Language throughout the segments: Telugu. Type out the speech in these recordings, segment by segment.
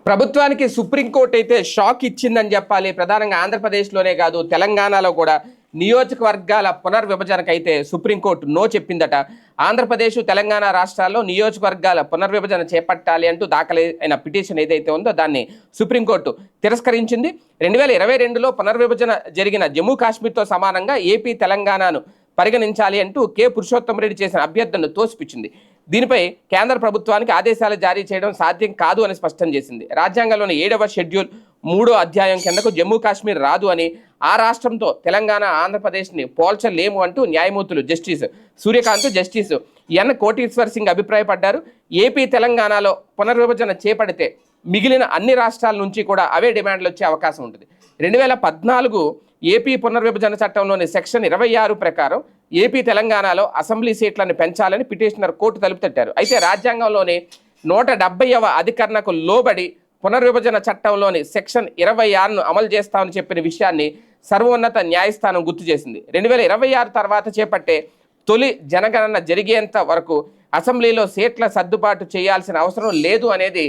ప్రభుత్వానికి సుప్రీంకోర్టు అయితే షాక్ ఇచ్చిందని చెప్పాలి. ప్రధానంగా ఆంధ్రప్రదేశ్లోనే కాదు, తెలంగాణలో కూడా నియోజకవర్గాల పునర్విభజనకైతే సుప్రీంకోర్టు నో చెప్పిందట. ఆంధ్రప్రదేశ్, తెలంగాణ రాష్ట్రాల్లో నియోజకవర్గాల పునర్విభజన చేపట్టాలి అంటూ దాఖలైన పిటిషన్ ఏదైతే ఉందో దాన్ని సుప్రీంకోర్టు తిరస్కరించింది. 2022లో పునర్విభజన జరిగిన జమ్మూ కాశ్మీర్తో సమానంగా ఏపీ, తెలంగాణను పరిగణించాలి అంటూ కె పురుషోత్తమరెడ్డి చేసిన అభ్యర్థనను తోసిపుచ్చింది. దీనిపై కేంద్ర ప్రభుత్వానికి ఆదేశాలు జారీ చేయడం సాధ్యం కాదు అని స్పష్టం చేసింది. రాజ్యాంగంలోని 7వ షెడ్యూల్ 3వ అధ్యాయం కిందకు జమ్మూ కాశ్మీర్ రాదు అని, ఆ రాష్ట్రంతో తెలంగాణ, ఆంధ్రప్రదేశ్ని పోల్చలేము అంటూ న్యాయమూర్తులు justice Suryakant, justice N Koteshwar Singh అభిప్రాయపడ్డారు. ఏపీ, తెలంగాణలో పునర్విభజన చేపడితే మిగిలిన అన్ని రాష్ట్రాల నుంచి కూడా అవే డిమాండ్లు వచ్చే అవకాశం ఉంటుంది. 2014 ఏపీ పునర్విభజన చట్టంలోని సెక్షన్ 26 ప్రకారం ఏపీ, తెలంగాణలో అసెంబ్లీ సీట్లను పెంచాలని పిటిషనర్ కోర్టు తలుపు తట్టారు. అయితే రాజ్యాంగంలోని 170వ అధికరణకు లోబడి పునర్విభజన చట్టంలోని సెక్షన్ 26ను అమలు చేస్తామని చెప్పిన విషయాన్ని సర్వోన్నత న్యాయస్థానం గుర్తు చేసింది. 2026 తర్వాత చేపట్టే తొలి జనగణన జరిగేంత వరకు అసెంబ్లీలో సీట్ల సర్దుబాటు చేయాల్సిన అవసరం లేదు అనేది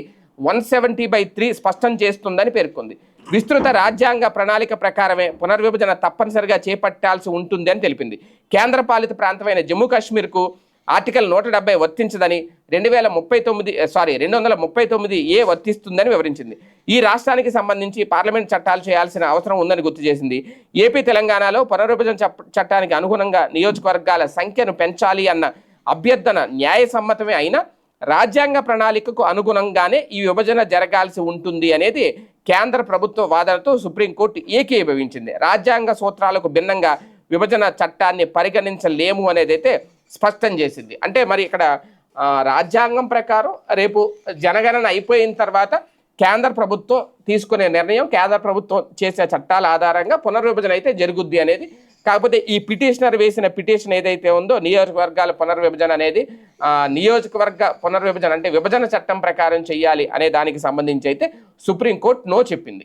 170/3 స్పష్టం చేస్తుందని పేర్కొంది. విస్తృత రాజ్యాంగ ప్రణాళిక ప్రకారమే పునర్విభజన తప్పనిసరిగా చేపట్టాల్సి ఉంటుంది అని తెలిపింది. కేంద్రపాలిత ప్రాంతమైన జమ్మూ కాశ్మీర్కు ఆర్టికల్ 170 వర్తించదని, 239A వర్తిస్తుందని వివరించింది. ఈ రాష్ట్రానికి సంబంధించి పార్లమెంట్ చట్టాలు చేయాల్సిన అవసరం ఉందని గుర్తు చేసింది. ఏపీ, తెలంగాణలో పునర్విభజన చట్టానికి అనుగుణంగా నియోజకవర్గాల సంఖ్యను పెంచాలి అన్న అభ్యర్థన న్యాయసమ్మతమే అయినా రాజ్యాంగ ప్రణాళికకు అనుగుణంగానే ఈ విభజన జరగాల్సి ఉంటుంది అనేది కేంద్ర ప్రభుత్వ వాదనతో సుప్రీంకోర్టు ఏకీభవించింది. రాజ్యాంగ సూత్రాలకు భిన్నంగా విభజన చట్టాన్ని పరిగణించలేము అనేది అయితే స్పష్టం చేసింది. అంటే మరి ఇక్కడ రాజ్యాంగం ప్రకారం రేపు జనగణన అయిపోయిన తర్వాత కేంద్ర ప్రభుత్వం తీసుకునే నిర్ణయం, కేంద్ర ప్రభుత్వం చేసే చట్టాల ఆధారంగా పునర్విభజన అయితే జరుగుద్ది అనేది. కాకపోతే ఈ పిటిషనర్ వేసిన పిటిషన్ ఏదైతే ఉందో నియోజకవర్గాల పునర్విభజన అనేది నియోజకవర్గ పునర్విభజన అంటే విభజన చట్టం ప్రకారం చేయాలి అనే దానికి సంబంధించి అయితే సుప్రీంకోర్టు నో చెప్పింది.